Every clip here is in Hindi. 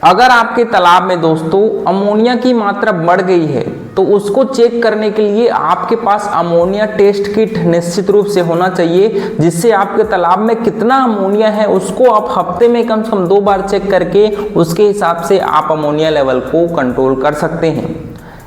अगर आपके तालाब में दोस्तों अमोनिया की मात्रा बढ़ गई है तो उसको चेक करने के लिए आपके पास अमोनिया टेस्ट किट निश्चित रूप से होना चाहिए, जिससे आपके तालाब में कितना अमोनिया है उसको आप हफ्ते में कम से कम 2 बार चेक करके उसके हिसाब से आप अमोनिया लेवल को कंट्रोल कर सकते हैं।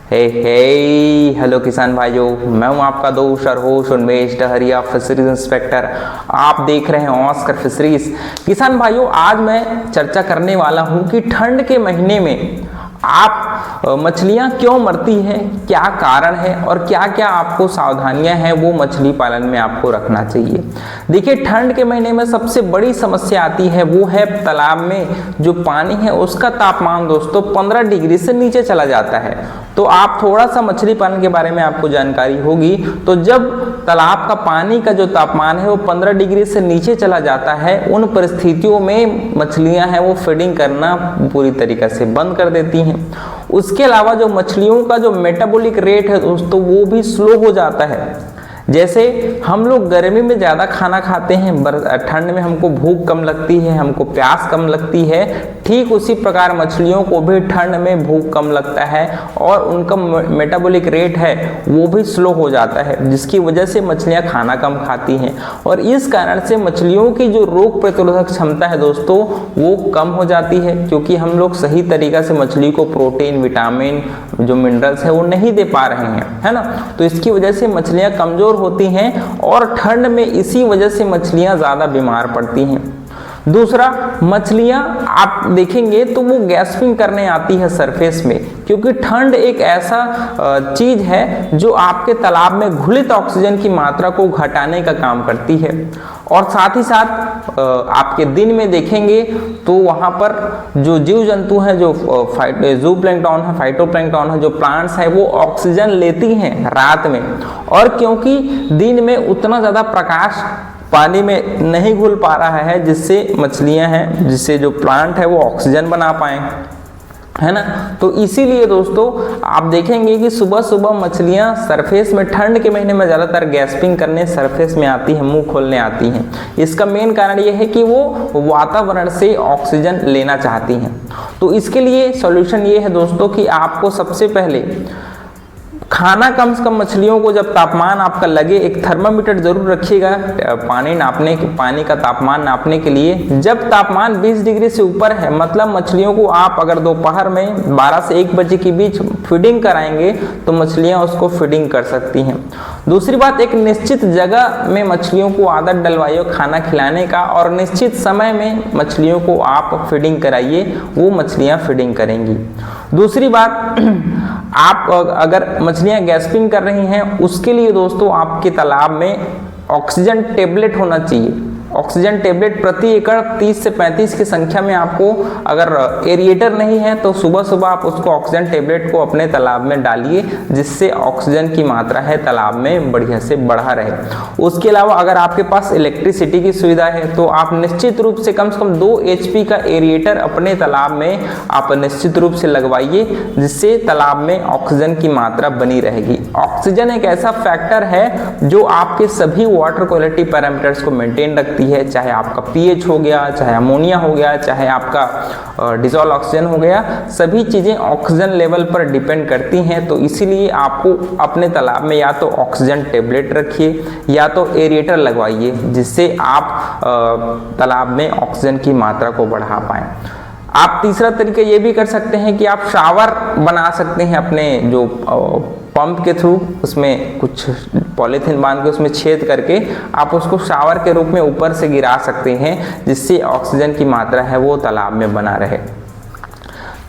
हेलो किसान भाइयों, मैं हूं आपका दोस्त और होस्ट उन्मेष डहरिया, फिशरीज इंस्पेक्टर। आप देख रहे हैं ऑस्कर फिशरीज। किसान भाइयों, आज मैं चर्चा करने वाला हूं कि ठंड के महीने में आप मछलियां क्यों मरती हैं, क्या कारण है और क्या क्या आपको सावधानियां हैं वो मछली पालन में आपको रखना चाहिए। देखिए, ठंड के महीने में सबसे बड़ी समस्या आती है वो है तालाब में जो पानी है उसका तापमान दोस्तों 15 डिग्री से नीचे चला जाता है। तो आप थोड़ा सा मछली पालन के बारे में आपको जानकारी होगी, तो जब तालाब का पानी का जो तापमान है वो 15 डिग्री से नीचे चला जाता है, उन परिस्थितियों में मछलियां हैं वो फीडिंग करना पूरी तरीके से बंद कर देती हैं। उसके अलावा जो मछलियों का जो मेटाबॉलिक रेट है दोस्तों वो भी स्लो हो जाता है। जैसे हम लोग गर्मी में ज़्यादा खाना खाते हैं, ठंड में हमको भूख कम लगती है, हमको प्यास कम लगती है, ठीक उसी प्रकार मछलियों को भी ठंड में भूख कम लगता है और उनका मेटाबॉलिक रेट है वो भी स्लो हो जाता है, जिसकी वजह से मछलियां खाना कम खाती हैं और इस कारण से मछलियों की जो रोग प्रतिरोधक क्षमता है दोस्तों वो कम हो जाती है, क्योंकि हम लोग सही तरीक़ा से मछली को प्रोटीन, विटामिन, जो मिनरल्स है वो नहीं दे पा रहे हैं, है ना। तो इसकी वजह से मछलियाँ कमज़ोर होती हैं और ठंड में इसी वजह से मछलियां ज्यादा बीमार पड़ती हैं। दूसरा, मछलियां आप देखेंगे तो वो गैस्पिंग करने आती है सरफेस में, क्योंकि ठंड एक ऐसा चीज है जो आपके तालाब में घुलित ऑक्सीजन की मात्रा को घटाने का काम करती है। और साथ ही साथ आपके दिन में देखेंगे तो वहाँ पर जो जीव जंतु हैं, जो ज़ूप्लैंक्टन है, फाइटोप्लैंक्टन है, जो प्लांट्स हैं वो ऑक्सीजन लेती हैं रात में, और क्योंकि दिन में उतना ज़्यादा प्रकाश पानी में नहीं घुल पा रहा है जिससे मछलियां हैं, जिससे जो प्लांट है वो ऑक्सीजन बना पाएँ, है ना। तो इसीलिए दोस्तों आप देखेंगे कि सुबह सुबह मछलियां सरफेस में ठंड के महीने में ज़्यादातर गैस्पिंग करने सरफेस में आती हैं, मुंह खोलने आती हैं। इसका मेन कारण ये है कि वो वातावरण से ऑक्सीजन लेना चाहती हैं। तो इसके लिए सॉल्यूशन ये है दोस्तों कि आपको सबसे पहले खाना कम से कम मछलियों को, जब तापमान आपका लगे, एक थर्मामीटर जरूर रखिएगा पानी का तापमान नापने के लिए। जब तापमान 20 डिग्री से ऊपर है, मतलब मछलियों को आप अगर दोपहर में 12 से 1 बजे के बीच फीडिंग कराएंगे तो मछलियां उसको फीडिंग कर सकती हैं। दूसरी बात, एक निश्चित जगह में मछलियों को आदत डलवाइए खाना खिलाने का, और निश्चित समय में मछलियों को आप फीडिंग कराइए, वो मछलियां फीडिंग करेंगी। दूसरी बात, आप अगर मछलियां गैस्पिंग कर रही हैं उसके लिए दोस्तों आपके तालाब में ऑक्सीजन टेबलेट होना चाहिए। ऑक्सीजन टेबलेट प्रति एकड़ 30 से 35 की संख्या में आपको, अगर एरिएटर नहीं है तो सुबह सुबह आप उसको ऑक्सीजन टेबलेट को अपने तालाब में डालिए, जिससे ऑक्सीजन की मात्रा है तालाब में बढ़िया से बढ़ा रहे। उसके अलावा अगर आपके पास इलेक्ट्रिसिटी की सुविधा है तो आप निश्चित रूप से कम 2 HP का एरिएटर अपने तालाब में आप निश्चित रूप से लगवाइए, जिससे तालाब में ऑक्सीजन की मात्रा बनी रहेगी। ऑक्सीजन एक ऐसा फैक्टर है जो आपके सभी वाटर क्वालिटी पैरामीटर्स को मेंटेन रखती है, चाहे आपका pH हो गया, चाहे अमोनिया हो गया, चाहे आपका डिसॉल्व ऑक्सीजन हो गया, सभी चीज़ें ऑक्सीजन लेवल पर डिपेंड करती हैं। तो इसीलिए आपको अपने तालाब में या तो ऑक्सीजन टेबलेट रखिए या तो एरिएटर लगवाइए, जिससे आप तालाब में ऑक्सीजन की मात्रा को बढ़ा पाएँ। आप तीसरा तरीका ये भी कर सकते हैं कि आप शावर बना सकते हैं अपने जो पंप के थ्रू, उसमें कुछ पॉलीथीन बांध के उसमें छेद करके आप उसको शावर के रूप में ऊपर से गिरा सकते हैं, जिससे ऑक्सीजन की मात्रा है वो तालाब में बना रहे।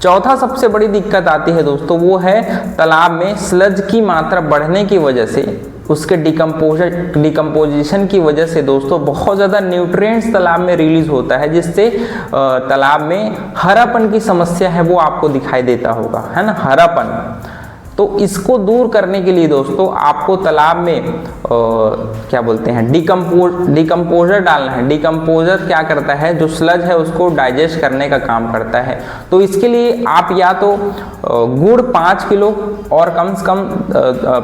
चौथा सबसे बड़ी दिक्कत आती है दोस्तों, वो है तालाब में स्लज की मात्रा बढ़ने की वजह से, उसके डिकम्पोजिशन की वजह से दोस्तों बहुत ज़्यादा न्यूट्रिएंट्स तालाब में रिलीज होता है, जिससे तालाब में हरापन की समस्या है वो आपको दिखाई देता होगा, है ना, हरापन। तो इसको दूर करने के लिए दोस्तों आपको तालाब में क्या बोलते हैं, डिकम्पोजर डालना है। डिकम्पोजर क्या करता है, जो स्लज है उसको डाइजेस्ट करने का काम करता है। तो इसके लिए आप या तो गुड़ 5 किलो और कम से कम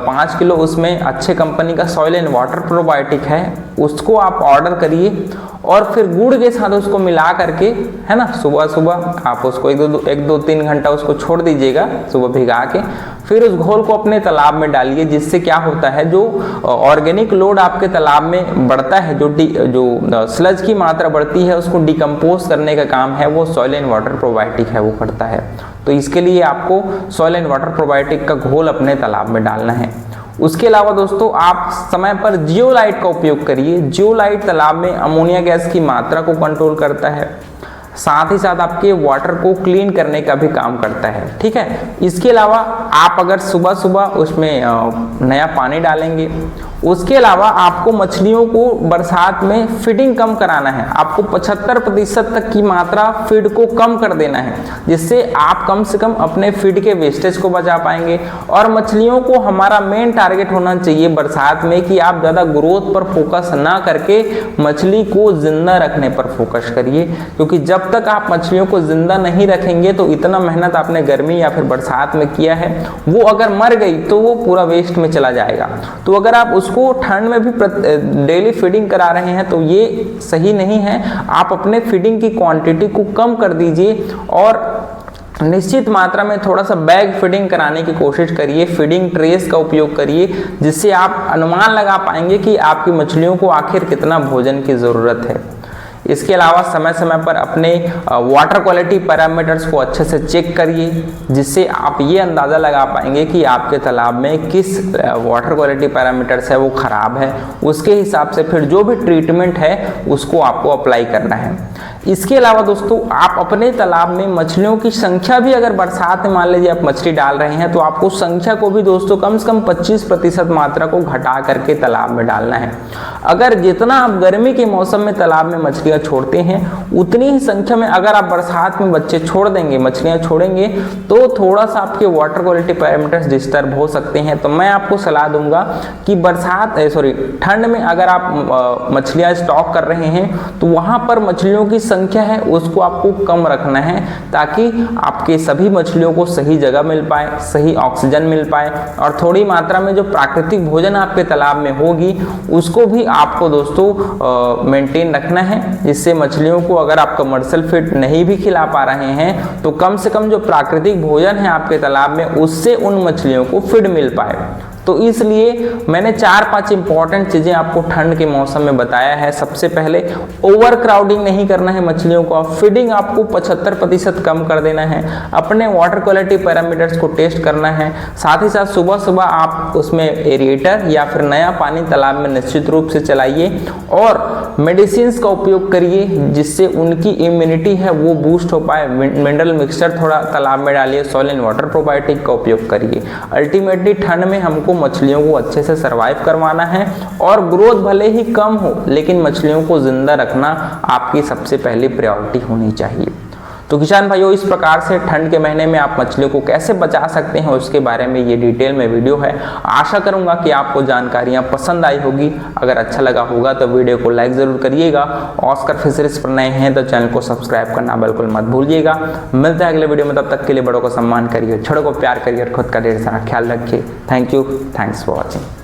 5 किलो उसमें अच्छे कंपनी का सॉइल एंड वाटर प्रोबायोटिक है उसको आप ऑर्डर करिए और फिर गुड़ के साथ उसको मिला करके, है ना, सुबह सुबह आप उसको एक दो 3 घंटा उसको छोड़ दीजिएगा सुबह भिगा के, फिर उस घोल को अपने तालाब में डालिए। जिससे क्या होता है, जो ऑर्गेनिक लोड आपके तालाब में बढ़ता है, जो स्लज की मात्रा बढ़ती है, उसको डिकम्पोज करने का काम है वो सॉइल एंड वाटर प्रोबायोटिक है वो करता है। तो इसके लिए आपको सॉइल एंड वाटर प्रोबायोटिक का घोल अपने तालाब में डालना है। उसके अलावा दोस्तों आप समय पर जियोलाइट का उपयोग करिए। जियोलाइट तालाब में अमोनिया गैस की मात्रा को कंट्रोल करता है, साथ ही साथ आपके वाटर को क्लीन करने का भी काम करता है, ठीक है। इसके अलावा आप अगर सुबह सुबह उसमें नया पानी डालेंगे, उसके अलावा आपको मछलियों को बरसात में फीडिंग कम कराना है। आपको 75% तक की मात्रा फीड को कम कर देना है, जिससे आप कम से कम अपने फीड के वेस्टेज को बचा पाएंगे। और मछलियों को हमारा मेन टारगेट होना चाहिए बरसात में कि आप ज़्यादा ग्रोथ पर फोकस ना करके मछली को जिंदा रखने पर फोकस करिए, क्योंकि जब तक आप मछलियों को जिंदा नहीं रखेंगे तो इतना मेहनत आपने गर्मी या फिर बरसात में किया है वो अगर मर गई तो वो पूरा वेस्ट में चला जाएगा। तो अगर आप उसको ठंड में भी डेली फीडिंग करा रहे हैं तो ये सही नहीं है। आप अपने फीडिंग की क्वांटिटी को कम कर दीजिए और निश्चित मात्रा में थोड़ा सा बैग फीडिंग कराने की कोशिश करिए। फीडिंग ट्रेस का उपयोग करिए, जिससे आप अनुमान लगा पाएंगे कि आपकी मछलियों को आखिर कितना भोजन की ज़रूरत है। इसके अलावा समय समय पर अपने वाटर क्वालिटी पैरामीटर्स को अच्छे से चेक करिए, जिससे आप ये अंदाज़ा लगा पाएंगे कि आपके तालाब में किस वाटर क्वालिटी पैरामीटर्स है वो ख़राब है। उसके हिसाब से फिर जो भी ट्रीटमेंट है उसको आपको अप्लाई करना है। इसके अलावा दोस्तों आप अपने तालाब में मछलियों की संख्या भी, अगर बरसात में मान लीजिए आप मछली डाल रहे हैं, तो आपको संख्या को भी दोस्तों कम से कम 25% मात्रा को घटा करके तालाब में डालना है। अगर जितना आप गर्मी के मौसम में तालाब में मछलियाँ छोड़ते हैं उतनी ही संख्या में अगर आप बरसात में बच्चे छोड़ देंगे, मछलियाँ छोड़ेंगे, तो थोड़ा सा आपके वाटर क्वालिटी पैरामीटर्स डिस्टर्ब हो सकते हैं। तो मैं आपको सलाह दूंगा कि ठंड में अगर आप मछलियाँ स्टॉक कर रहे हैं तो वहाँ पर मछलियों की संख्या है उसको आपको कम रखना है, ताकि आपके सभी मछलियों को सही जगह मिल पाए, सही ऑक्सीजन मिल पाए, और थोड़ी मात्रा में जो प्राकृतिक भोजन आपके तालाब में होगी उसको भी आपको दोस्तों मेंटेन रखना है। जिससे मछलियों को अगर आप कमर्शियल फीड नहीं भी खिला पा रहे हैं तो कम से कम जो प्राकृतिक भोजन है आपके तालाब में उससे उन मछलियों को फीड मिल पाए। तो इसलिए मैंने 4-5 इंपॉर्टेंट चीज़ें आपको ठंड के मौसम में बताया है। सबसे पहले ओवर क्राउडिंग नहीं करना है मछलियों को, फीडिंग आपको 75% कम कर देना है, अपने वाटर क्वालिटी पैरामीटर्स को टेस्ट करना है, साथ ही साथ सुबह सुबह आप उसमें एरिएटर या फिर नया पानी तालाब में निश्चित रूप से चलाइए, और मेडिसिन का उपयोग करिए जिससे उनकी इम्यूनिटी है वो बूस्ट हो पाए। मिनरल मिक्सचर थोड़ा तालाब में डालिए, सॉइल एंड वाटर प्रोबायोटिक का उपयोग करिए। अल्टीमेटली ठंड में हमको मछलियों को अच्छे से सरवाइव करवाना है, और ग्रोथ भले ही कम हो लेकिन मछलियों को जिंदा रखना आपकी सबसे पहली प्रायोरिटी होनी चाहिए। तो किसान भाइयों, इस प्रकार से ठंड के महीने में आप मछलियों को कैसे बचा सकते हैं उसके बारे में ये डिटेल में वीडियो है। आशा करूंगा कि आपको जानकारियां पसंद आई होगी। अगर अच्छा लगा होगा तो वीडियो को लाइक ज़रूर करिएगा। ऑस्कर फिशरीज पर नए हैं तो चैनल को सब्सक्राइब करना बिल्कुल मत भूलिएगा। मिलते हैं अगले वीडियो में, तब तक के लिए बड़ों को सम्मान करिए, छोटों को प्यार करिए और खुद का ढेर सारा ख्याल रखिए। Thank you, thanks for watching.